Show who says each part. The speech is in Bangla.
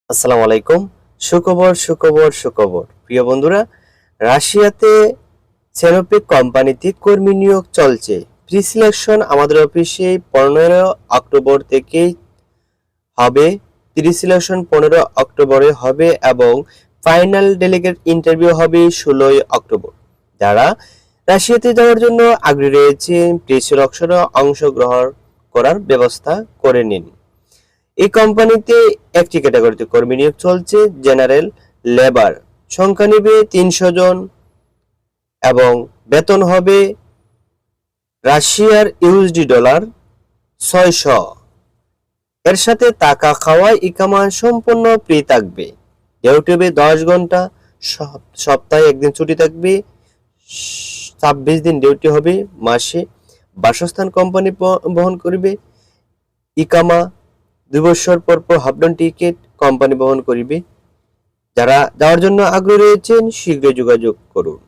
Speaker 1: আসসালামু আলাইকুম। সুখবর সুখবর সুখবর প্রিয় বন্ধুরা, রাশিয়াতে সেনোপিক কোম্পানিতে কর্মী নিয়োগ চলছে। প্রি সিলেকশন আমাদের অফিসে 15 অক্টোবর থেকেই হবে। প্রি সিলেকশন 15 অক্টোবরে হবে এবং ফাইনাল ডেলিগেট ইন্টারভিউ হবে 16 অক্টোবর। যারা রাশিয়াতে যাওয়ার জন্য আগ্রহী রয়েছেন, প্রি সিলেকশনে অংশগ্রহণ করার ব্যবস্থা করে নিন। এই কোম্পানিতে একটি ক্যাটাগরিতে কর্মী নিয়োগ চলছে, জেনারেল লেবার। সংখ্যা নিবে 300 জন এবং বেতন হবে রাশিয়ার ইউএসডি ডলার 600। এর সাথে টাকা খাওয়া ইকামা সম্পূর্ণ ফ্রি থাকবে। ইউটিউবে 10 ঘন্টা, সপ্তাহে একদিন ছুটি থাকবে, 26 দিন ডিউটি হবে মাসে। বাসস্থান কোম্পানি বহন করবে। ইকামা 2 বছর পর পর হাফডন টিকিট কোম্পানি বহন করিবে। যারা যাওয়ার জন্য আগ্রহী রয়েছেন শীঘ্রই যোগাযোগ করুন।